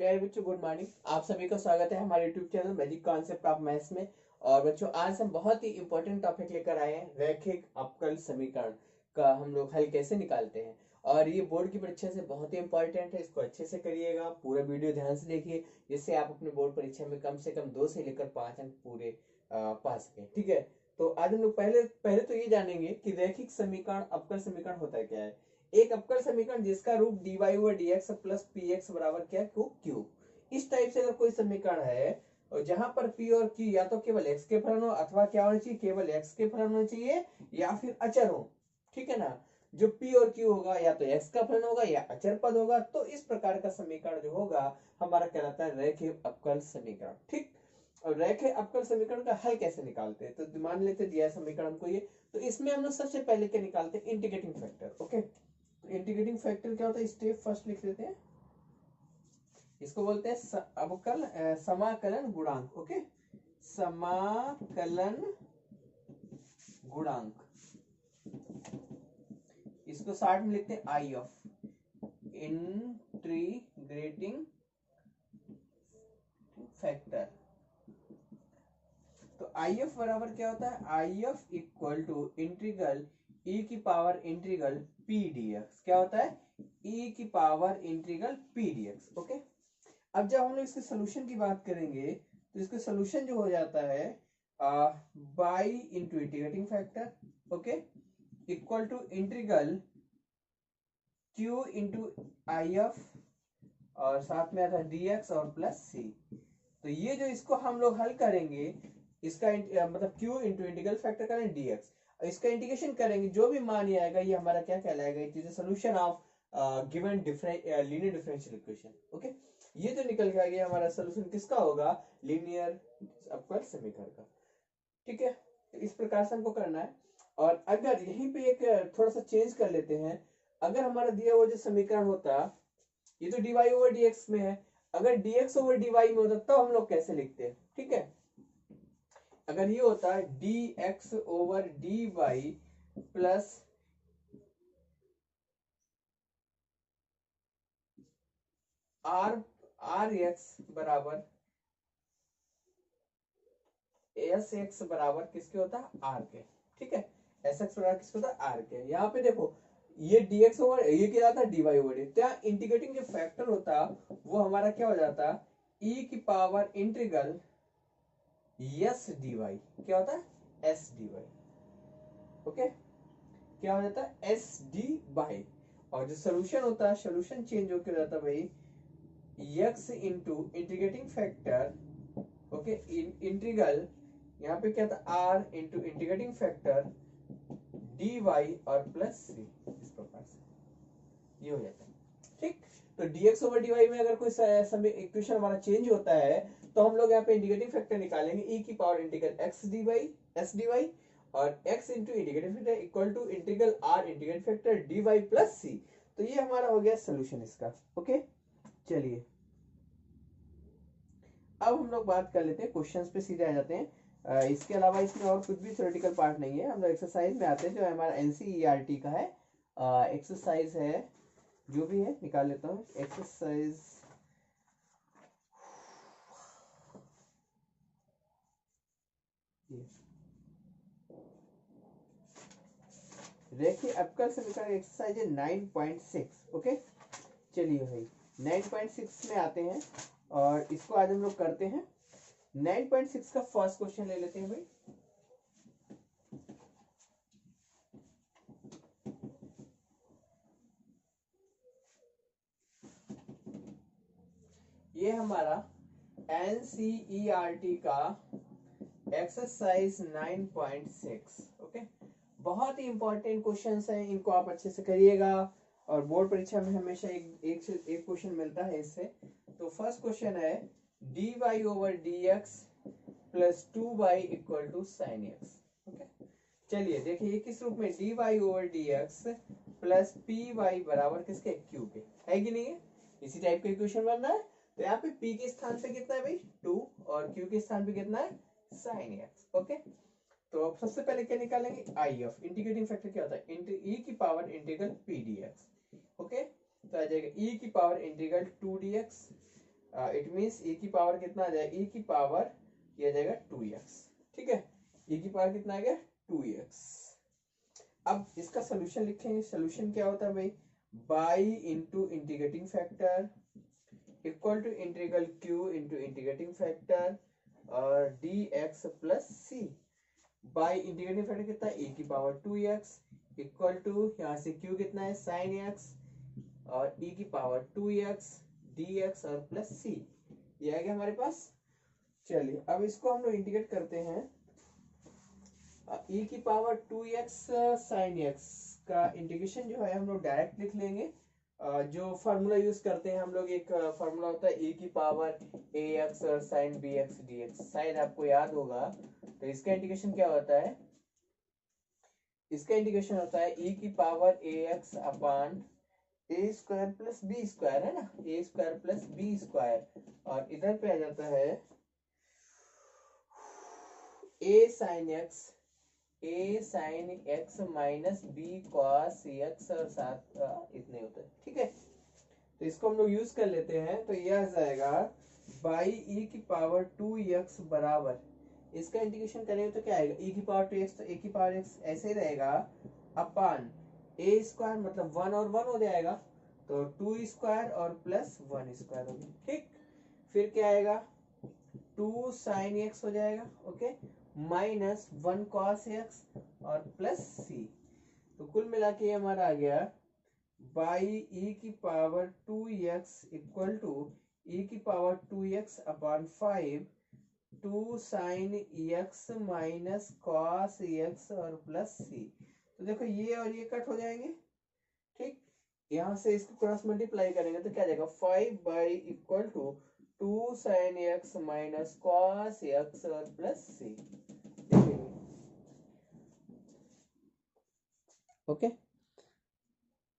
प्यारे बच्चों, good morning. आप सभी का स्वागत है हमारे YouTube channel magic concept of maths में। और बच्चों, आज हम बहुत ही इंपॉर्टेंट टॉपिक लेकर आए हैं, रैखिक अवकल समीकरण का हम लोग हल कैसे निकालते हैं। और ये बोर्ड की परीक्षा से बहुत ही इंपॉर्टेंट है, इसको अच्छे से करिएगा, पूरा वीडियो ध्यान से देखिए, जिससे आप अपने बोर्ड परीक्षा में कम से कम 2 से लेकर 5 अंक पूरे पा सकें। ठीक है, तो आज हम लोग पहले पहले तो ये जानेंगे कि रैखिक समीकरण अवकल समीकरण होता क्या है। एक अवकल समीकरण जिसका रूप dy over dx plus px बराबर क्या क्यू। इस टाइप से अगर कोई समीकरण है और जहां पर p और q या तो केवल x के फलन हो अथवा क्या होना चाहिए, केवल x के फलन होना चाहिए या फिर अचर हो। ठीक है ना, जो p और q होगा या तो x का फलन होगा या अचर पद होगा, तो इस प्रकार का समीकरण जो होगा हमारा कहलाता है रैखिक अवकल समीकरण। ठीक, और रैखिक अवकल समीकरण का हल कैसे निकालते हैं, तो मान लेते दिया है समीकरण हमको ये, तो इसमें हम लोग सबसे पहले क्या निकालते हैं, integrating factor. Okay, integrating factor क्या होता है, स्टेप फर्स्ट लिख लेते हैं, इसको बोलते हैं अवकल समाकलन गुणांक। ओके, समाकलन गुणांक, इसको शॉर्ट में लिखते हैं आई ऑफ, इंटीग्रेटिंग फैक्टर। तो आई एफ बराबर क्या होता है, I F equal to integral e की पावर इंटीग्रल पी डीएक्स। क्या होता है, ई की power integral p dx. Okay, अब जब हम लोग इसके सोल्यूशन की बात करेंगे तो इसका सोल्यूशन जो हो जाता है y into integrating factor, okay, equal to integral q into I F और साथ में आता है डीएक्स और प्लस सी। तो ये जो इसको हम लोग हल करेंगे, इसका मतलब q इंटू इंटीग्रल फैक्टर करेंगे dx, इसका इंटीग्रेशन करेंगे, जो भी मान ये आएगा ये हमारा क्या कहलाएगा, it is a solution of given linear differential equation. Okay, ये जो निकल के आ गया हमारा सॉल्यूशन किसका होगा, लीनियर अवकल समीकरण का। ठीक है, तो इस प्रकार से हमको करना है। और अगर यहीं पे एक थोड़ा सा चेंज कर लेते हैं, अगर हमारा दिया हुआ जो समीकरण होता, ये तो dy ओवर dx में है, अगर dx ओवर dy में होता तो हम लोग कैसे लिखते हैं। ठीक है, अगर ये होता है dx over dy plus r x बराबर एस एक्स बराबर किसके होता है, आर के। ठीक है, एस एक्स बराबर किसके होता है, आर के। यहाँ पे देखो ये dx ओवर ये क्या था, dy ओवर डी, क्या इंटीग्रेटिंग जो फैक्टर होता वो हमारा क्या हो जाता, e की power integral s d y. क्या होता है, एस डी वाई। ओके, क्या हो जाता है, एस डी वाई। और जो सोल्यूशन होता है, सोल्यूशन चेंज होकर जाता है भाई x into integrating factor, okay, integral यहाँ पे क्या था, r into integrating factor d y और प्लस सी। इस प्रकार से ये हो जाता है। ठीक, तो dx ओवर dy में अगर कोई समय इक्वेशन हमारा चेंज होता है तो हम लोग यहाँ पे इंटीग्रेटिंग फैक्टर निकालेंगे, e की power integral x dy s dy और x into integrating factor equal to integral r integrating factor dy plus c। तो ये हमारा हो गया सोल्यूशन इसका। ओके, चलिए अब हम लोग बात कर लेते हैं, क्वेश्चंस पे सीधे आ जाते हैं। इसके अलावा इसमें और कुछ भी थ्योरेटिकल पार्ट नहीं है, हम लोग एक्सरसाइज में आते हैं जो हमारा एनसीईआरटी का है। एक्सरसाइज है, जो भी है निकाल लेता हूँ, एक्सरसाइज रेखीय अवकल समीकरण एक्सरसाइज है 9.6। ओके, चलिए भाई 9.6 में आते हैं और इसको आज हम लोग करते हैं। 9.6 का फर्स्ट क्वेश्चन ले लेते हैं भाई। ये हमारा एनसीईआरटी का एक्सरसाइज 9.6। ओके, बहुत ही इंपॉर्टेंट क्वेश्चंस हैं, इनको आप अच्छे से करिएगा और बोर्ड परीक्षा में हमेशा एक क्वेश्चन मिलता है इससे। तो फर्स्ट क्वेश्चन है dy over dx plus 2y equal to sine x. Okay, चलिए देखिए ये किस रूप में, dy over dx plus p y बराबर किसके, q के, है कि नहीं है, इसी टाइप का इक्वेशन बन रहा है। तो यहाँ पे p के स्थान पे कितना है भाई 2 और q के स्थान पे कितना है साइन एक्स। ओके, तो अब सबसे पहले क्या निकालेंगे, आई ऑफ इंटीग्रेटिंग फैक्टर क्या होता है, ई की power integral P D x. Okay, तो आ जाएगा ई की power integral 2 dx it means e की पावर कितना आ जाएगा, e की पावर किया जाएगा 2x, ठीक है, e की पावर कितना आ गया 2x। अब इसका सोल्यूशन लिखेंगे, सोल्यूशन क्या होता है भाई, y into integrating factor equal to integral q into integrating factor और dx plus c। Y integrating factor कितना है e की पावर 2x इक्वल टू यहाँ से q कितना है sin x और e की पावर 2x dx और प्लस c, ये आ गया हमारे पास। चलिए अब इसको हम लोग इंटीग्रेट करते हैं। e की पावर 2x sin x का इंटीग्रेशन जो है हम लोग डायरेक्ट लिख लेंगे। जो फार्मूला यूज करते हैं हम लोग, एक फार्मूला होता है e की पावर ax और sin bx dx, शायद आपको याद होगा। तो इसका इंटीग्रेशन क्या होता है, इसका इंटीग्रेशन होता है e की power ax upon a square plus b square, है ना, a square plus b square, और इधर पे आ जाता है a sine x minus b cos x और साथ इतने होते हैं, ठीक है। तो इसको हम लोग यूज कर लेते हैं, तो यह आ जाएगा बाई ई की पावर 2x बराबर, इसका इंटीग्रेशन करेंगे तो क्या आएगा e की पावर 2x, तो e की पावर x ऐसे ही रहेगा अपान ए स्क्वायर, मतलब 1 और 1 हो जाएगा, तो 2 स्क्वायर और प्लस 1 स्क्वायर हो गया, ठीक। फिर क्या आएगा 2 साइन एक्स हो जाएगा, ओके, माइनस 1 कॉस एक्स और प्लस सी। तो कुल मिला के हमारा आ गया बाई ई की पावर 2x इक्वल टू ई की पावर 2x अपान 5 2 sine x minus cos x और प्लस सी। तो देखो ये और ये कट हो जाएंगे, ठीक, यहाँ से इसको क्रॉस मल्टीप्लाई करेंगे तो क्या जाएगा 5 y equal to 2 sine x minus cos x और प्लस सी, ओके,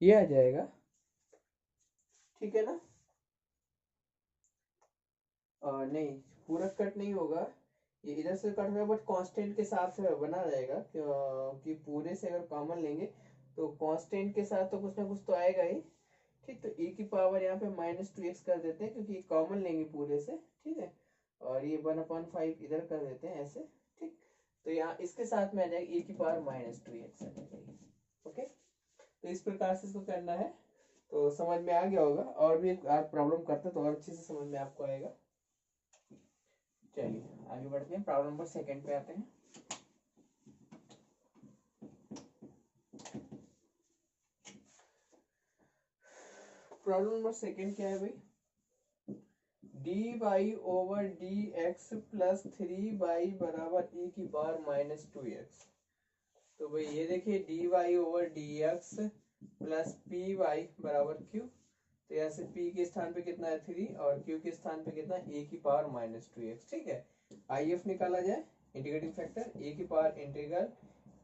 ये आ जाएगा, ठीक है ना। नहीं पूरा कट नहीं होगा, ये इधर से कट होगा बट कांस्टेंट के साथ बना रहेगा, कि पूरे से अगर कॉमन लेंगे तो कांस्टेंट के साथ तो कुछ ना कुछ तो आएगा ही, ठीक। तो e की पावर यहाँ पे -2x कर देते हैं क्योंकि कॉमन लेंगे पूरे से, ठीक है, और ये 1/5 इधर कर देते हैं ऐसे, ठीक। तो यहाँ इसके साथ में आ जाएगा e की पावर -2x आ जाएगा, ओके। तो इस प्रकार से इसको करना है, तो समझ में आ गया होगा, और भी आप प्रॉब्लम करते तो और अच्छे से समझ में आपको आएगा। चलिए आगे बढ़ते हैं, प्रॉब्लम नंबर 2 पे आते हैं। प्रॉब्लम नंबर 2 क्या है भाई, d y over d x plus 3y बराबर e की पावर -2x। तो भाई ये देखिए d y over d x plus p y बराबर q, तो यहाँ से p के स्थान पे कितना है 3 और q के स्थान पे कितना है e की पावर -2x, ठीक है। IF निकाला जाए, इंटीग्रेटिंग फैक्टर e की पावर इंटीग्रल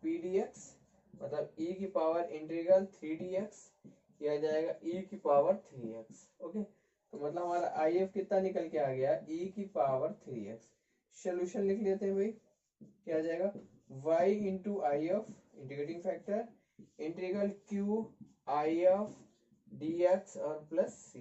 p dx मतलब e की पावर इंटीग्रल 3dx, यह आ जाएगा e की पावर 3x, ओके। तो मतलब हमारा IF कितना निकल के आ गया e की पावर 3x। सोल्यूशन लिख लेते हैं भाई, क्या आ जाएगा y into I of integrating factor integral q I of dx और प्लस c,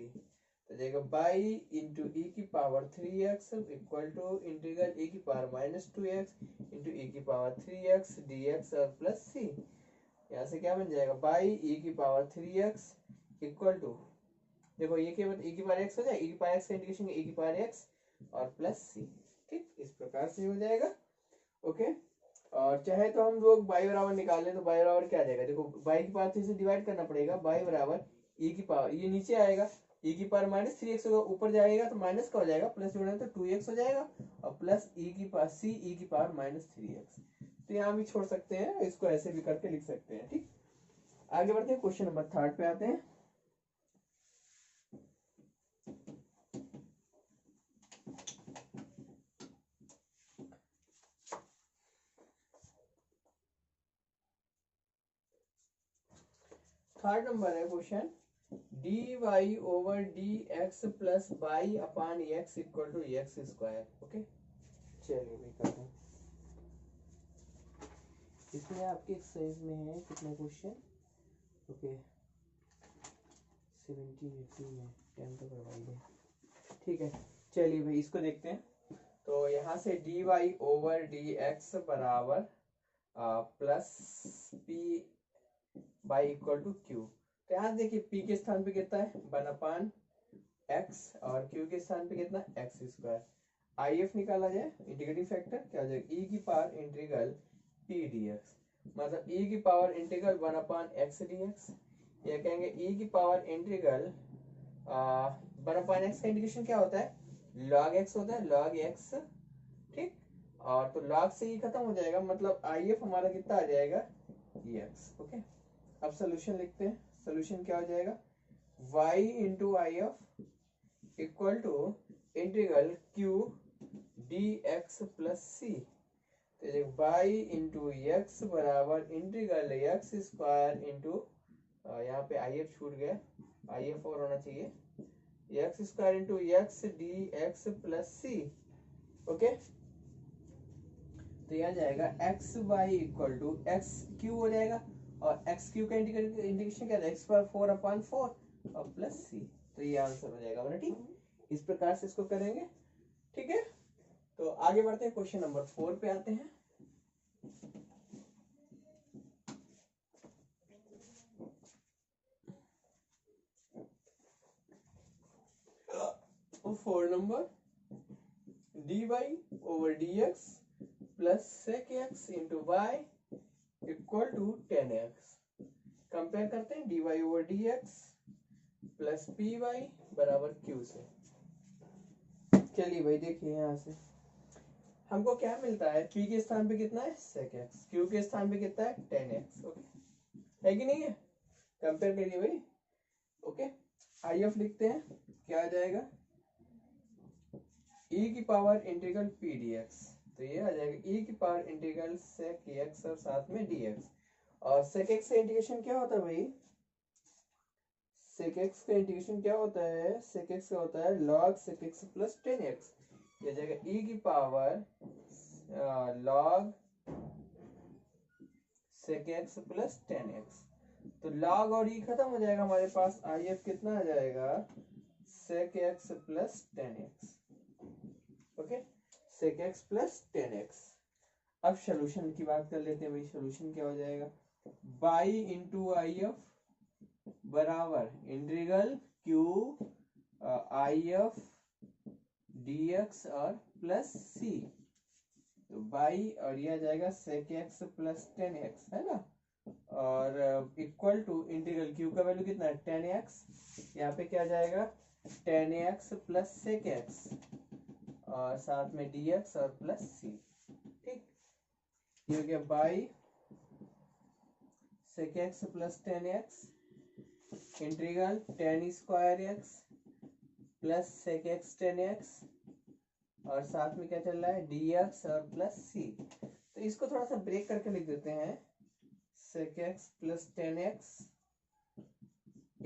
तो जाएगा बाई इंटू ई की power 3x equal to integral e की पावर -2x इंटू ई की पावर 3x dx और प्लस c। यहाँ से क्या बन जाएगा बाई ई की पावर 3x इक्वल टू, देखो ये क्या e की पावर x हो जाए, e की पावर x का इंटीग्रेशन e की पावर x और प्लस c, ठीक, इस प्रकार से हो जाएगा, ओके। और चाहे तो हम लोग y बराबर निकाल लें, तो y बराबर क्या आ जाएगा, देखो y की पावर 3 से डिवाइड करना पड़ेगा, y बराबर e की पावर, ये नीचे आएगा e की पावर -3x होगा, ऊपर जाएगा तो माइनस का हो जाएगा, प्लस जोड़ेंगे तो 2x हो जाएगा और प्लस e की पावर c e की पावर -3x। तो यहाँ भी छोड़ सकते हैं, इसको ऐसे भी करके लिख सकते हैं, ठीक। आगे बढ़ते हैं, क्वेश्चन नंबर 3 पे आते हैं। थर्ड नंबर है question, d y over d x plus y upon x equal to x square, okay. चलिए भी करते हैं, इसमें आपके एक्सरसाइज में है कितना क्वेश्चन, ओके 70 80 में 10 तो करवाइए, ठीक है, चलिए भाई इसको देखते हैं। तो यहाँ से dy ओवर dx बराबर plus p y equal to q. तो यहाँ देखिए p के स्थान पे कितना है 1/x और q के स्थान पे कितना है x स्क्वायर। IF निकाला जाए इंटीग्रेटिंग फैक्टर क्या हो जाएगा, e की पावर इंटीग्रल p dx, मतलब e की पावर इंटीग्रल 1/x dx, या कहेंगे e की पावर इंटीग्रल 1/x का इंटीग्रेशन क्या होता है, log x होता है, log x, ठीक। और तो log से ही खत्म हो जाएगा, मतलब IF हमारा कितना आ जाएगा x। ओके, अब सोल्यूशन लिखते हैं। सोल्यूशन क्या हो जाएगा, y into IF equal to integral q dx plus c। तो y इंटू एक्स बराबर इंटीग्रल एक्स स्क्वायर इंटू, यहाँ पे IF छूट गया, IF और होना चाहिए, x square into x d x plus c. Okay, तो यह जाएगा x y equal to x q हो जाएगा, और एक्स क्यू का इंटीग्रेशन क्या था, एक्स पावर 4/4 और प्लस सी। तो ये आंसर हो जाएगा हमारा, ठीक। इस प्रकार से इसको करेंगे, ठीक है। तो आगे बढ़ते हैं, क्वेश्चन नंबर 4 पे आते हैं। तो 4 number dy over dx plus sec x into y equal to 10x। Compare करते हैं dy over dx plus p y बराबर q से। चलिए भाई देखिए, यहाँ से हमको क्या मिलता है, p के स्थान पे कितना है sec x, q के स्थान पे कितना है 10x। ओके, है कि नहीं है, कंपेयर करिए भाई। ओके, IF लिखते हैं, क्या आ जाएगा e की पावर इंटीग्रल p dx। तो ये आ जाएगा e की पावर इंटीग्रल sec x और साथ में dx, और sec x का इंटीग्रेशन क्या होता है भाई, sec x का इंटीग्रेशन क्या होता है, sec x का होता है log sec x plus 10x। ये जाएगा e की power log sec x plus 10x। तो log और e खत्म हो जाएगा, हमारे पास IF कितना आ जाएगा sec x plus 10x। Okay, sec x plus 10x। अब सोल्यूशन की बात कर लेते हैं भाई, सोल्यूशन क्या हो जाएगा, y इंटू IF बराबर इंटीग्रल q IF dx और प्लस c। तो y और यह जाएगा sec x प्लस 10x, है ना, और इक्वल टू इंटीग्रल q का वैल्यू कितना है 10x, यहाँ पे क्या जाएगा 10x प्लस sec x और साथ में dx और प्लस c, ठीक। ये हो गया by sec x plus 10x integral 10 square x plus sec x 10x और साथ में क्या चल रहा है dx और प्लस c। तो इसको थोड़ा सा ब्रेक करके लिख देते हैं, sec x plus 10x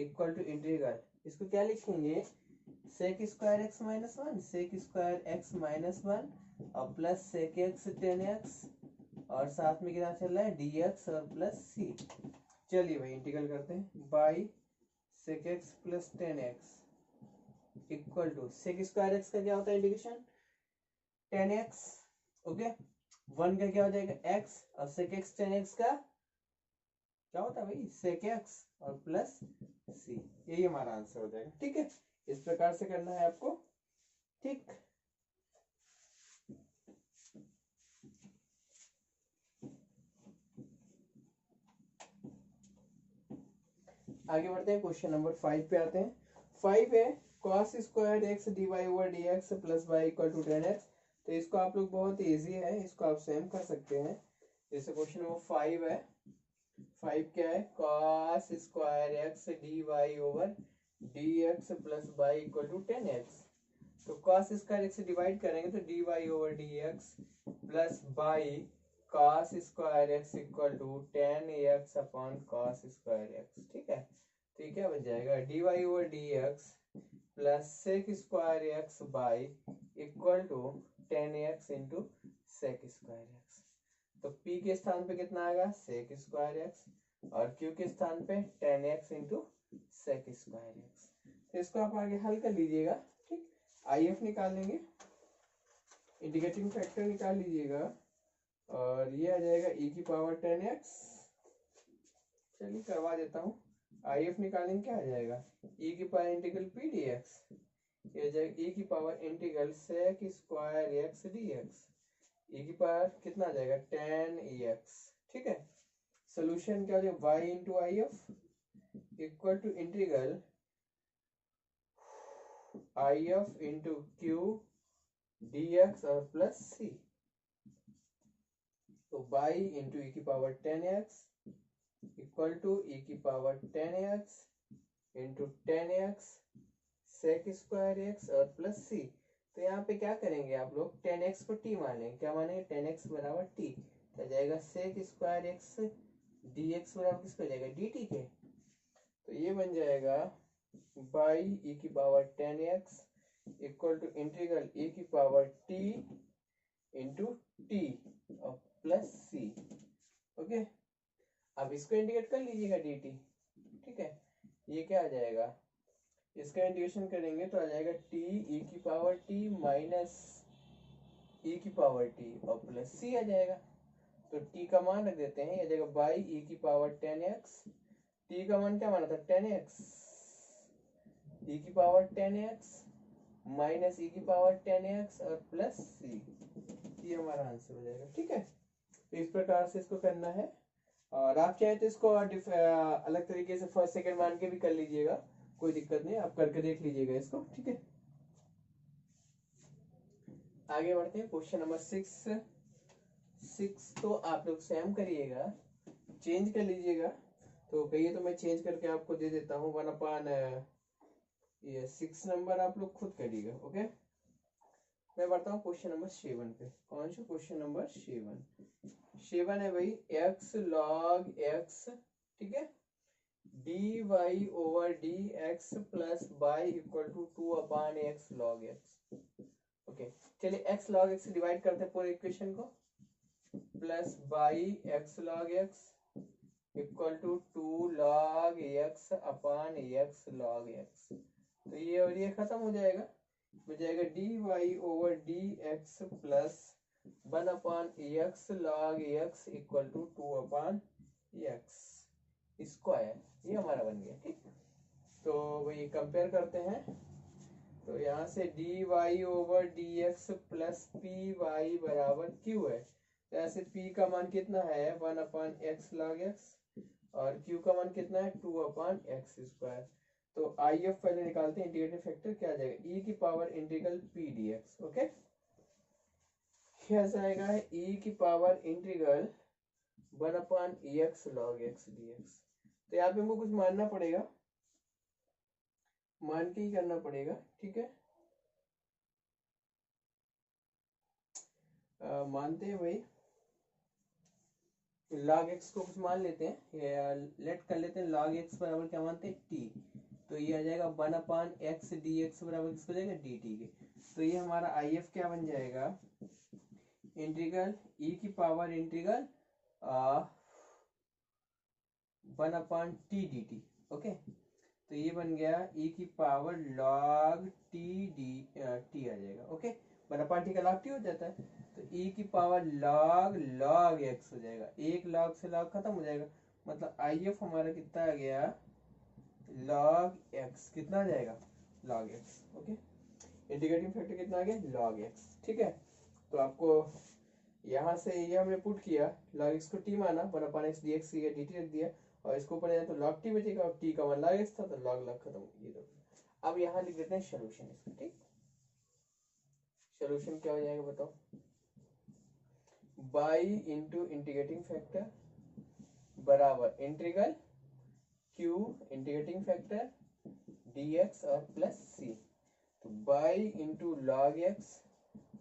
equal to integral, इसको क्या लिखेंगे sec square x minus 1, sec square x minus 1 और प्लस sec x 10x और साथ में कितना चल रहा है dx और प्लस c। चलिए भाई इंटीग्रल करते हैं, y sec x plus 10x equal to sec square x का क्या होता है इंटीग्रेशन 10x। ओके, 1 का क्या हो जाएगा x और sec x 10x का क्या होता है भाई sec x और प्लस c। यही हमारा आंसर हो जाएगा, ठीक है। इस प्रकार से करना है आपको, ठीक। आगे बढ़ते हैं, क्वेश्चन नंबर 5 पे आते हैं। 5 है cos square x dy over dx plus y equal to 10x। तो इसको आप लोग बहुत इजी है, इसको आप सेम कर सकते हैं। जैसे क्वेश्चन नंबर 5 है, 5 क्या है cos square x dy over dx plus y equal to 10x। तो cos स्क्वायर x से डिवाइड करेंगे तो dy over dx plus y cos square x equal to 10x upon cos square x, ठीक है। तो ये क्या बन जाएगा dy over dx plus sec square x y equal to 10x into sec square x। तो p के स्थान पे कितना आएगा sec स्क्वायर x और q के स्थान पे 10x into sec square x। तो इसको आप आगे हल कर लीजिएगा, ठीक। आई एफ निकाल लेंगे, इंटीग्रेटिंग फैक्टर निकाल लीजिएगा, और ये आ जाएगा e की पावर 10x। चलिए करवा देता हूँ। आई एफ निकालेंगे, क्या आ जाएगा, e की पावर इंटीग्रल p dx, ये आ जाएगा e की power integral sec square x dx, e की पावर कितना आ जाएगा 10x। ठीक है, सोल्यूशन क्या हो जाएगा, y into I F equal to integral I F into q dx और प्लस c। तो y इंटू e की power 10x equal to e की power 10x into 10x sec square x और प्लस c। तो यहाँ पे क्या करेंगे आप लोग, 10x को t मान लेंगे, क्या मानेंगे 10x बराबर t, तो जाएगा सेक स्क्वायर x dx बराबर किसको जाएगा dt के। तो ये बन जाएगा बाई e की power 10x equal to integral e की पावर t इंटू t और प्लस c। ओके, अब इसको इंटीग्रेट कर लीजिएगा dt। ठीक है, ये क्या आ जाएगा, इसका इंटीग्रेशन करेंगे तो आ जाएगा t e की पावर t माइनस e की पावर t और प्लस c आ जाएगा। तो t का मान रख देते हैं, ये आ जाएगा बाई e की पावर 10x, t का मान क्या माना था 10x, e की पावर 10x माइनस e की पावर 10x और प्लस c, ये हमारा आंसर हो जाएगा। ठीक है, तो इस प्रकार से इसको करना है, और आप चाहे तो इसको अलग तरीके से फर्स्ट सेकंड मान के भी कर लीजिएगा, कोई दिक्कत नहीं, आप करके देख लीजिएगा इसको। ठीक है, आगे बढ़ते हैं, क्वेश्चन नंबर 6 तो आप लोग सेम करिएगा, चेंज कर लीजिएगा। तो कहिए तो मैं चेंज करके आपको दे देता हूँ 1/, ये 6 नंबर आप लोग खुद करिएगा। ओके, मैं बढ़ता हूँ क्वेश्चन नंबर 7 पे। कौन सा क्वेश्चन नंबर 7 है भाई, x log x, ठीक है, dy over dx plus y equal to 2/x log x। Okay, चलिए x log x डिवाइड करते हैं पूरे इक्वेशन को, plus y x log x equal to 2 log x upon x log x। तो ये और ये खत्म हो जाएगा, हो जाएगा dy over dx plus 1/x log x equal to 2/x square, ये हमारा बन गया। ठीक, तो वही कंपेयर करते हैं, तो यहाँ से dy over dx plus py बराबर q है, तो ऐसे p का मान कितना है 1/x log x और q का मान कितना है 2/x स्क्वायर। तो आई एफ पहले निकालते हैं, इंटीग्रेटिंग फैक्टर क्या आ जाएगा e की power integral p dx। Okay, क्या जाएगा e की power integral 1/x log x dx। तो यहाँ पे हमको कुछ मानना पड़ेगा, मान के ही करना पड़ेगा। ठीक है, मानते हैं भाई, log x को कुछ मान लेते हैं, लेट कर लेते हैं, log x बराबर क्या मानते हैं t, तो ये आ जाएगा 1/x dx बराबर किसको जाएगा dt के। तो ये हमारा आई एफ क्या बन जाएगा, इंटीग्रल e की power integral 1/t dt। Okay, तो ये बन गया e की पावर log t t आ जाएगा। ओके, 1/t का log t हो जाता है, तो e की पावर log x हो जाएगा, एक log से log खत्म हो जाएगा, मतलब आई एफ हमारा कितना आ गया log x, कितना आ जाएगा log x। Okay, integrating factor कितना आ गया log x। ठीक है, तो आपको यहाँ से ये हमने पुट किया, log x को t माना, 1/x dx किया, dt रख दिया, और इसको ऊपर जाए तो log t बचेगा, और t का मान log x था, तो log खत्म। ये तो अब यहाँ लिख देते हैं सोल्यूशन इसका। ठीक, सोल्यूशन क्या हो जाएगा बताओ, बाई इंटू इंटीग्रेटिंग फैक्टर बराबर integral q integrating factor dx और प्लस c। तो बाई इंटू log x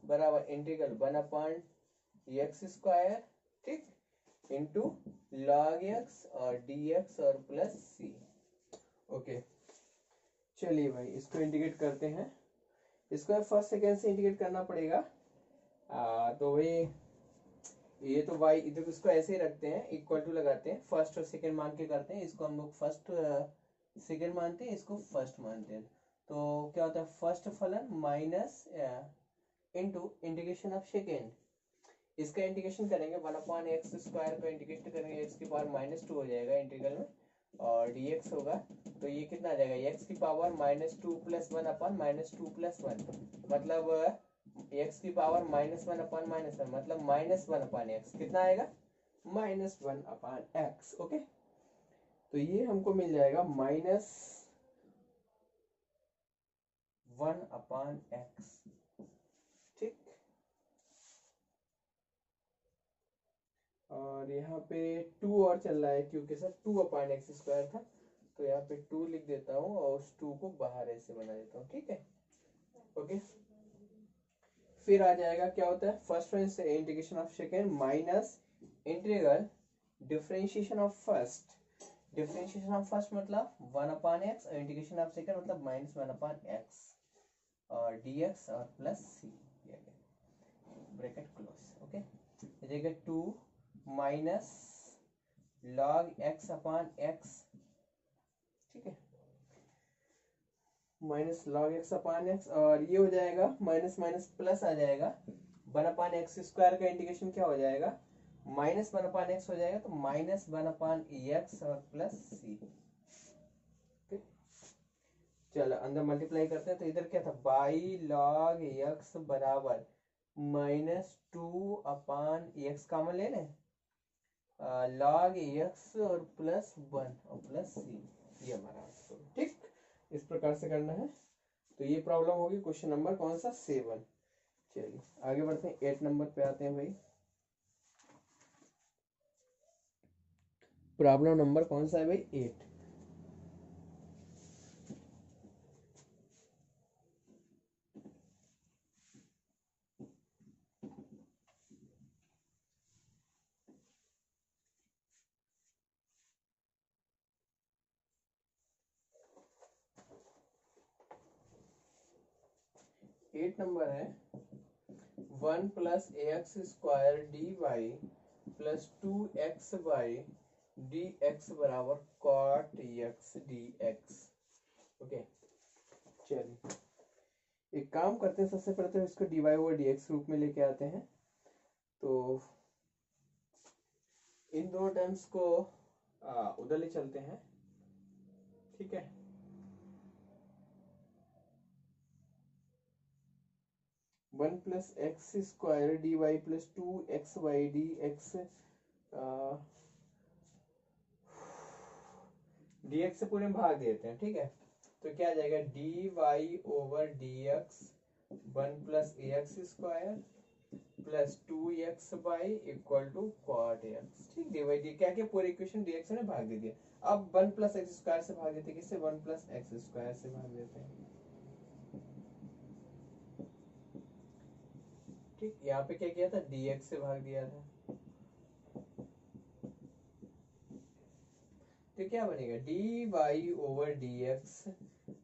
बराबर इंटीग्रल 1/x स्क्वायर, ठीक, इंटू log x और dx और प्लस c। ओके, चलिए भाई इसको इंटीग्रेट करते हैं, इसको फर्स्ट सेकेंड से इंटीग्रेट करना पड़ेगा। तो भाई ये तो y इधर इसको ऐसे ही रखते हैं, इक्वल टू लगाते हैं, फर्स्ट और सेकेंड मान के करते हैं, इसको हम लोग फर्स्ट सेकेंड मानते हैं, इसको फर्स्ट मानते हैं। तो क्या होता है फर्स्ट फलन minus into integration of second, इसका इंटीग्रेशन करेंगे 1/x² का इंटीग्रेशन करेंगे x की पावर -2 हो जाएगा इंटीग्रल में, और dx होगा तो ये कितना आ जाएगा x की पावर -2 + 1 अपन -2 + 1, मतलब x की पावर -1 अपन -1 मतलब -1/x कितना आएगा -1/x। ओके, तो ये हमको मिल जाएगा -1/x। ठीक, और यहाँ पे 2 और चल रहा है क्योंकि सर 2/x² था, तो यहाँ पे 2 लिख देता हूँ और उस 2 को बाहर ऐसे बना देता हूँ। ठीक है, ओके। फिर आ जाएगा क्या होता है फर्स्ट वन से integration of second minus integral differentiation of first, differentiation of first मतलब 1/x और इंटीग्रेशन ऑफ सेकेंड मतलब -1/x और dx और plus c bracket close. Okay, देखिए 2 माइनस log x/x, ठीक है, माइनस log x/x, और ये हो जाएगा माइनस माइनस प्लस आ जाएगा 1/x² का इंटीग्रेशन क्या हो जाएगा -1/x हो जाएगा, तो -1/x और प्लस c। चलो अंदर मल्टीप्लाई करते हैं, तो इधर क्या था बाई log x बराबर -2/x कॉमन ले लें, log x और प्लस 1 और प्लस c, ये हमारा आंसर। ठीक, इस प्रकार से करना है। तो ये प्रॉब्लम होगी क्वेश्चन नंबर कौन सा 7। चलिए आगे बढ़ते हैं 8 नंबर पे आते हैं भाई। प्रॉब्लम नंबर कौन सा है भाई 8। 8 नंबर है 1 + ax² dy plus 2x/y dx बराबर cot x dx। ओके, चलिए एक काम करते हैं, सबसे पहले तो इसको dy/dx रूप में लेके आते हैं। तो इन दोनों टर्म्स को उधर ले चलते हैं। ठीक है, one plus x² dy plus 2xy dx dx से पूरे में भाग देते हैं। ठीक है, तो क्या आ जाएगा dy/dx 1 + ax² plus 2xy = cot x। ठीक, dy क्या क्या पूरे इक्वेशन dx में भाग दे दिया। अब 1 + x² से भाग देते हैं, किससे 1 + x² से भाग देते हैं। ठीक, यहाँ पे क्या किया था dx से भाग दिया था, तो क्या बनेगा dy/dx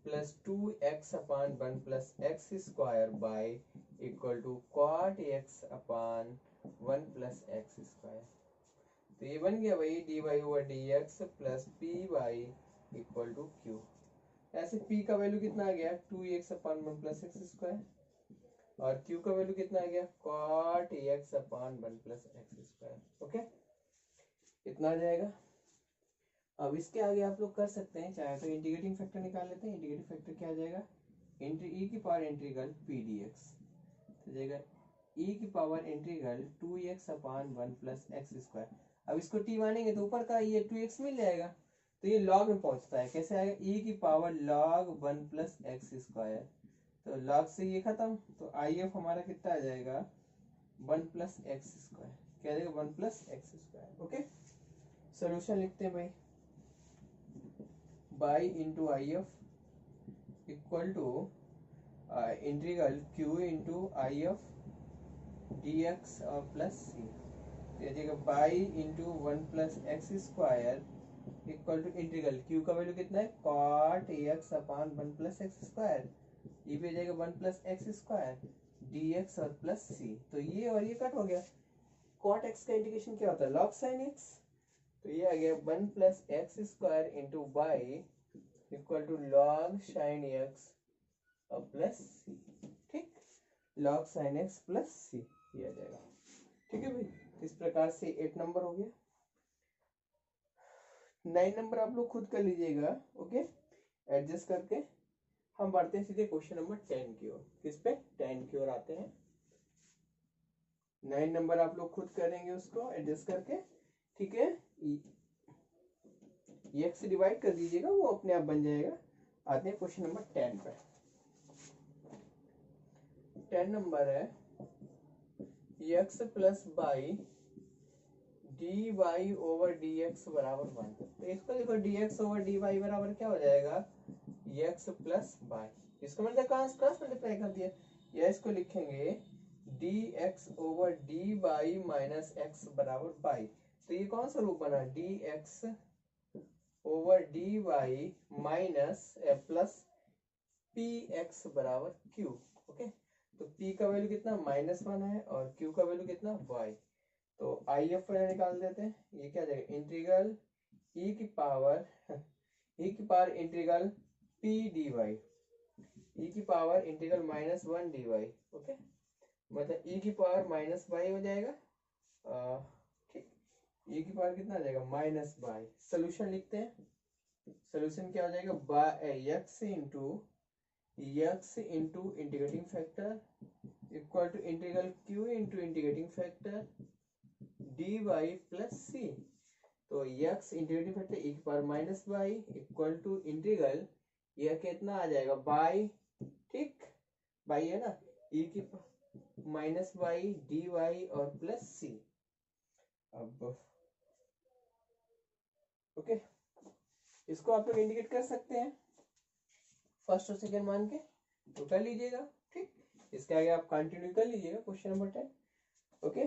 plus 2x/1 + x² bye = cot x/1 + x²। तो ये बन गया भाई dy/dx प्लस py = q। ऐसे p का वैल्यू कितना आ गया 2x/1 + x² और q का वैल्यू कितना आ गया cot x/1 + x²। ओके, इतना आ जाएगा। अब इसके आगे आप लोग कर सकते हैं, चाहे तो इंटीग्रेटिंग फैक्टर निकाल लेते हैं। इंटीग्रेटिंग फैक्टर क्या आ जाएगा e की पावर इंटीग्रल p dx तो जाएगा e की पावर इंटीग्रल 2x/1 + x²। अब इसको t मानेंगे तो ऊपर का ये 2x मिल जाएगा, तो ये log में पहुंचता है। कैसे आएगा e की पावर log 1 + x², तो log से ये खत्म, तो if हमारा कितना आ जाएगा 1 + x², क्या आ जाएगा 1 + x²। ओके, सोल्यूशन लिखते हैं भाई y into if equal to integral q into if dx और plus c, y into 1 + x² equal to integral q का वैल्यू कितना है cot x/1 + x², ये भी जाएगा 1 + x² dx और प्लस c। तो ये और ये कट हो गया। cot x का इंटीग्रेशन क्या होता है log sin x, तो ये आ गया 1 + x² into y equal to log sin x और प्लस सी, ठीक, log sin x plus c ये आ जाएगा। ठीक है भाई, इस प्रकार से 8 नंबर हो गया। 9 नंबर आप लोग खुद कर लीजिएगा, ओके, एडजस्ट करके। हम बढ़ते हैं सीधे क्वेश्चन नंबर 10 की ओर। किस पे? 10 की ओर आते हैं। 9 नंबर आप लोग खुद करेंगे उसको एडजस्ट करके, ठीक है। x से डिवाइड कर दीजिएगा, वो अपने आप बन जाएगा। आते हैं क्वेश्चन नंबर 10 पे। 10 नंबर है x plus y d y over d x बराबर 1। तो इसको देखो dx ओवर डी वाई बराबर क्या हो जाएगा, x प्लस बाई। इसको मैंने क्रॉस मल्टीप्लाई कर दिया, या इसको लिखेंगे dx over d y minus x बराबर बाई। तो ये कौन सा रूप बना, dx over d y minus plus p x बराबर क्यू। ओके, तो p का वैल्यू कितना -1 है और q का वैल्यू कितना y। तो आई एफ निकाल देते हैं, ये क्या जाएगा, इंटीग्रल e की power integral p dy, e की पावर इंटीग्रल -1 dy। ओके, मतलब e की पावर -y हो जाएगा, ठीक, e की पावर कितना आ जाएगा, -y। सोल्यूशन लिखते हैं, सोल्यूशन क्या हो जाएगा, x into integrating factor equal to integral q into integrating factor dy plus c। तो x इंटीग्रेटिंग फैक्टर e की power -y equal to integral, यह कितना आ जाएगा y, ठीक, y है ना, e की -y dy और प्लस c। अब ओके, इसको आप लोग इंडिकेट कर सकते हैं फर्स्ट और सेकंड मान के, तो कर लीजिएगा, ठीक। इसके आगे आप कंटिन्यू कर लीजिएगा क्वेश्चन नंबर 10। ओके,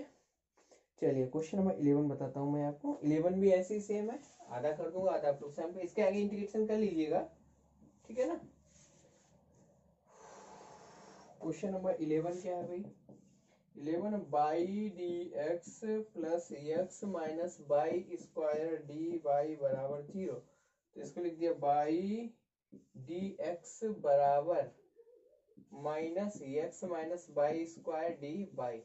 चलिए क्वेश्चन नंबर 11 बताता हूँ मैं आपको। 11 भी ऐसे ही सेम है, आधा कर दूंगा आधा आप लोग सेम पे, इसके आगे इंटीग्रेशन कर लीजिएगा, ठीक है ना। क्वेश्चन नंबर 11 क्या है भाई, 11 y d x plus x minus y square d y बराबर 0। तो इसको लिख दिया बाई डी एक्स बराबर minus x minus y square d y.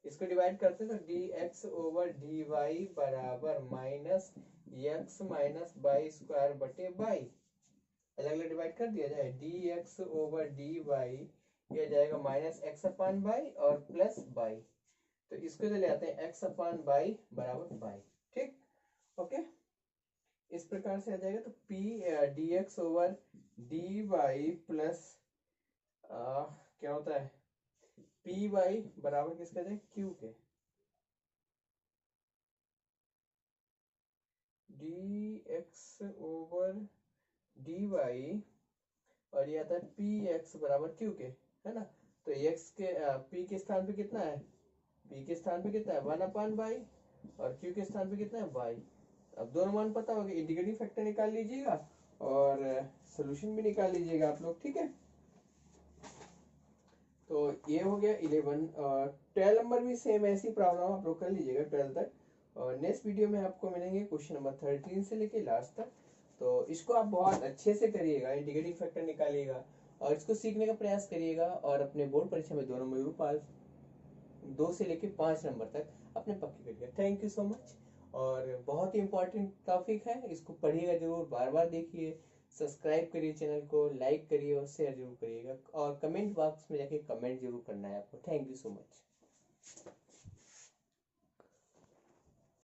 इसको डिवाइड करते तो d x over d y बराबर minus x minus y square बटे बाई। अलग अलग डिवाइड कर दिया जाए, d x over d y ये जाएगा माइनस एक्स अपान बाई और प्लस बाई। तो इसको ले आते हैं एक्स अपान बाई बराबर बाई, ठीक, ओके। इस प्रकार से आ जाएगा। तो p d x over d y plus क्या होता है पी वाई बराबर किसका जाए, क्यू के। D x over d y और ये आता है पी एक्स बराबर क्यू के, है ना। तो एक्स के पी के स्थान पे कितना है, पी के स्थान पे कितना है 1/बाई और क्यू के स्थान पे कितना है बाई। अब दोनों मान पता होगा, इंटीग्रेटिंग फैक्टर निकाल लीजिएगा और सोल्यूशन भी निकाल लीजिएगा आप लोग, ठीक है। तो ये हो गया 11। 12 नंबर भी सेम ऐसी प्रॉब्लम आप लोग कर लीजिएगा 12 तक, और नेक्स्ट वीडियो में आपको मिलेंगे क्वेश्चन नंबर 13 से लेके लास्ट तक। तो इसको आप बहुत अच्छे से करिएगा, इंटीग्रेटिंग फैक्टर निकालिएगा और इसको सीखने का प्रयास करिएगा, और अपने बोर्ड परीक्षा में 2 नंबर जरूर पास, 2 से लेके 5 नंबर तक अपने पक्के करिएगा। Thank you so much. और बहुत ही इंपॉर्टेंट टॉपिक है, इसको पढ़िएगा जरूर, बार बार देखिए, सब्सक्राइब करिए चैनल को, लाइक करिए और शेयर जरूर करिएगा, और कमेंट बॉक्स में जाके कमेंट जरूर करना है आपको। Thank you so much.